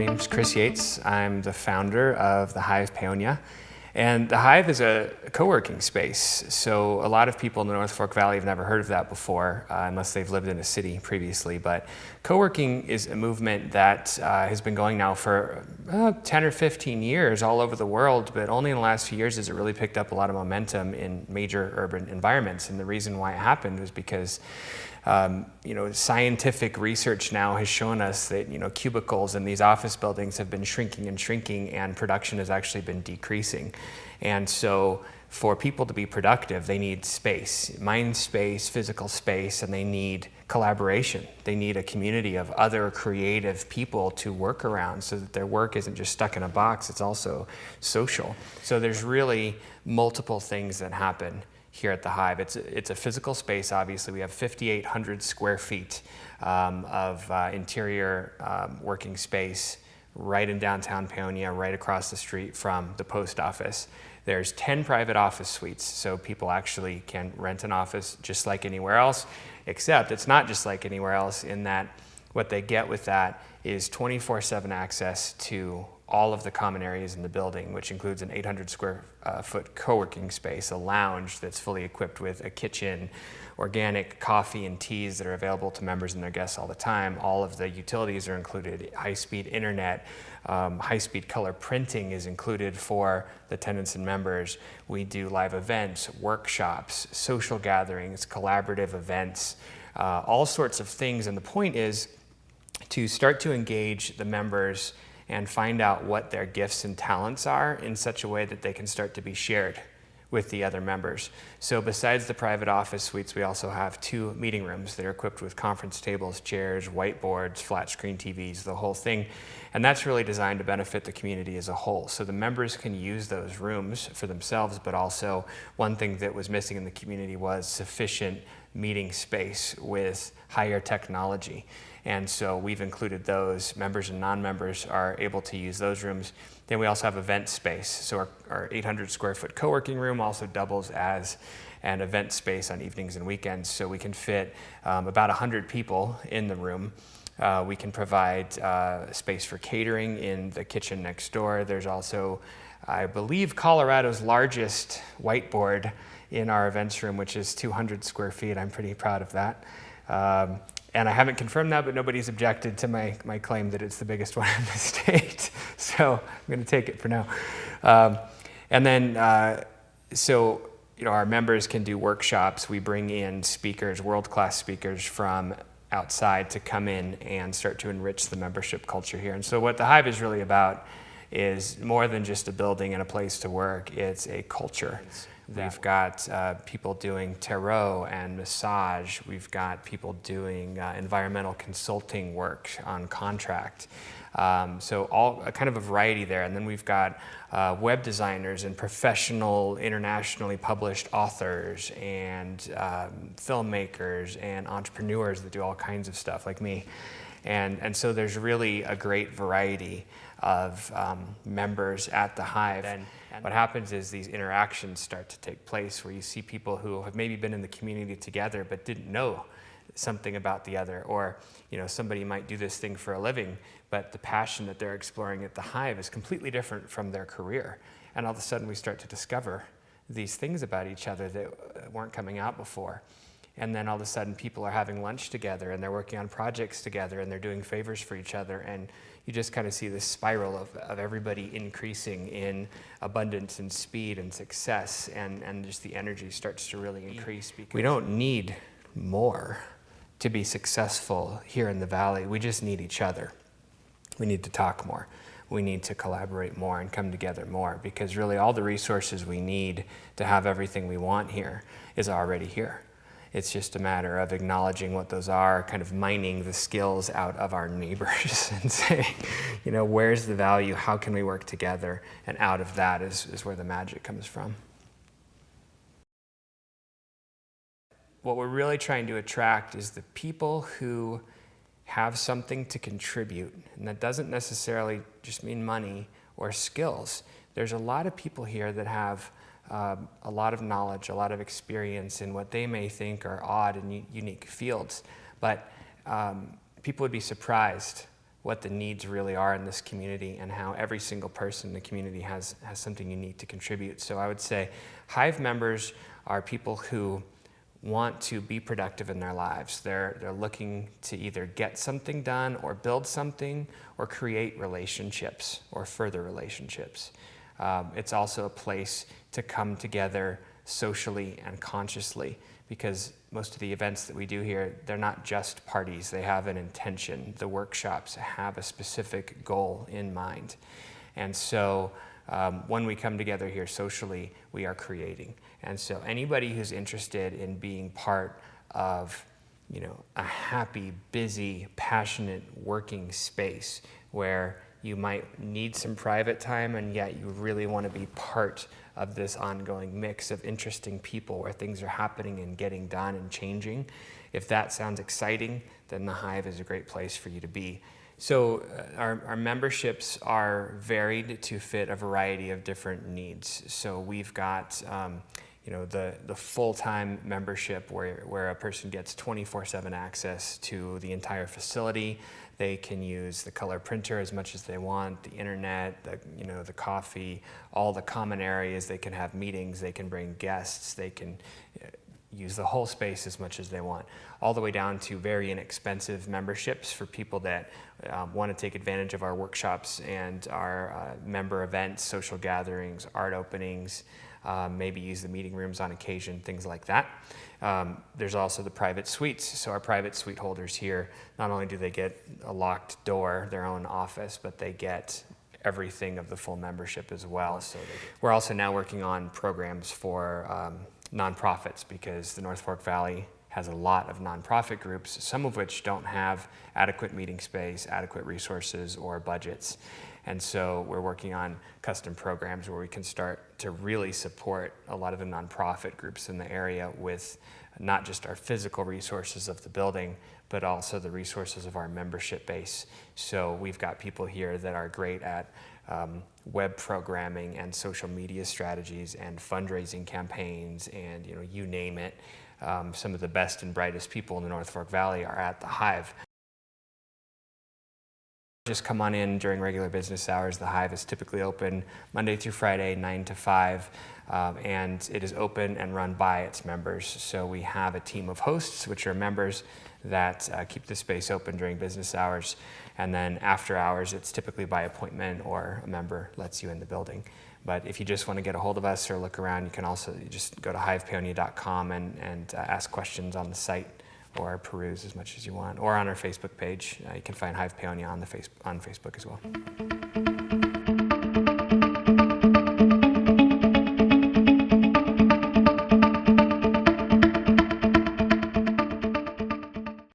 name's Chris Yates. I'm the founder of the Hive Paonia. And the Hive is a co-working space. So a lot of people in the North Fork Valley have never heard of that before, unless they've lived in a city previously. But co-working is a movement that has been going now for 10 or 15 years all over the world, but only in the last few years has it really picked up a lot of momentum in major urban environments. And the reason why it happened was because scientific research now has shown us that, cubicles in these office buildings have been shrinking and shrinking, and production has actually been decreasing. And so for people to be productive, they need space, mind space, physical space, and they need collaboration. They need a community of other creative people to work around so that their work isn't just stuck in a box, it's also social. So there's really multiple things that happen here at the Hive. It's a physical space, obviously. We have 5,800 square feet of interior working space right in downtown Paonia, right across the street from the post office. There's 10 private office suites, so people actually can rent an office just like anywhere else, except it's not just like anywhere else in that what they get with that is 24/7 access to all of the common areas in the building, which includes an 800 square foot co-working space, a lounge that's fully equipped with a kitchen, organic coffee and teas that are available to members and their guests all the time. All of the utilities are included, high-speed internet, high-speed color printing is included for the tenants and members. We do live events, workshops, social gatherings, collaborative events, all sorts of things. And the point is to start to engage the members and find out what their gifts and talents are in such a way that they can start to be shared with the other members. So besides the private office suites, we also have 2 meeting rooms that are equipped with conference tables, chairs, whiteboards, flat screen TVs, the whole thing. And that's really designed to benefit the community as a whole. So the members can use those rooms for themselves, but also one thing that was missing in the community was sufficient meeting space with higher technology. And so we've included those. Members and non-members are able to use those rooms. Then we also have event space. So our 800 square foot co-working room also doubles as an event space on evenings and weekends. So we can fit about 100 people in the room. We can provide space for catering in the kitchen next door. There's also, I believe, Colorado's largest whiteboard in our events room, which is 200 square feet. I'm pretty proud of that. And I haven't confirmed that, but nobody's objected to my claim that it's the biggest one in the state. So I'm going to take it for now. And then, our members can do workshops. We bring in speakers, world-class speakers from outside to come in and start to enrich the membership culture here. And so what the Hive is really about is more than just a building and a place to work. It's a culture. We've got people doing tarot and massage. We've got people doing environmental consulting work on contract. So all kind of a variety there. And then we've got web designers and professional, internationally published authors and filmmakers and entrepreneurs that do all kinds of stuff like me. And so there's really a great variety of members at the Hive. And what happens is these interactions start to take place where you see people who have maybe been in the community together but didn't know something about the other, or somebody might do this thing for a living, but the passion that they're exploring at the Hive is completely different from their career. And all of a sudden we start to discover these things about each other that weren't coming out before. And then all of a sudden people are having lunch together and they're working on projects together and they're doing favors for each other, and you just kind of see this spiral of everybody increasing in abundance and speed and success, and just the energy starts to really increase. Because we don't need more to be successful here in the Valley. We just need each other. We need to talk more. We need to collaborate more and come together more, because really all the resources we need to have everything we want here is already here. It's just a matter of acknowledging what those are, kind of mining the skills out of our neighbors and saying, where's the value? How can we work together? And out of that is where the magic comes from. What we're really trying to attract is the people who have something to contribute. And that doesn't necessarily just mean money or skills. There's a lot of people here that have a lot of knowledge, a lot of experience in what they may think are odd and unique fields. But people would be surprised what the needs really are in this community and how every single person in the community has something unique to contribute. So I would say Hive members are people who want to be productive in their lives. They're looking to either get something done or build something or create relationships or further relationships. It's also a place to come together socially and consciously, because most of the events that we do here, they're not just parties, they have an intention. The workshops have a specific goal in mind. And so when we come together here socially, we are creating. And so anybody who's interested in being part of, a happy, busy, passionate working space where you might need some private time and yet you really want to be part of this ongoing mix of interesting people where things are happening and getting done and changing. If that sounds exciting, then the Hive is a great place for you to be. So our memberships are varied to fit a variety of different needs. So we've got the full-time membership where a person gets 24/7 access to the entire facility. They can use the color printer as much as they want, the internet, the coffee, all the common areas. They can have meetings, they can bring guests, they can use the whole space as much as they want, all the way down to very inexpensive memberships for people that want to take advantage of our workshops and our member events, social gatherings, art openings, maybe use the meeting rooms on occasion, things like that. There's also the private suites. So our private suite holders here, not only do they get a locked door, their own office, but they get everything of the full membership as well. So we're also now working on programs for nonprofits, because the North Fork Valley has a lot of nonprofit groups, some of which don't have adequate meeting space, adequate resources, or budgets. And so we're working on custom programs where we can start to really support a lot of the nonprofit groups in the area with not just our physical resources of the building, but also the resources of our membership base. So we've got people here that are great at web programming and social media strategies and fundraising campaigns and you name it. Some of the best and brightest people in the North Fork Valley are at the Hive. Just come on in during regular business hours. The Hive is typically open Monday through Friday, 9 to 5, and it is open and run by its members. So we have a team of hosts, which are members that keep the space open during business hours. And then after hours, it's typically by appointment or a member lets you in the building. But if you just want to get a hold of us or look around, you can also just go to hivepaonia.com and ask questions on the site, or peruse as much as you want, or on our Facebook page. You can find Hive Paonia on Facebook as well.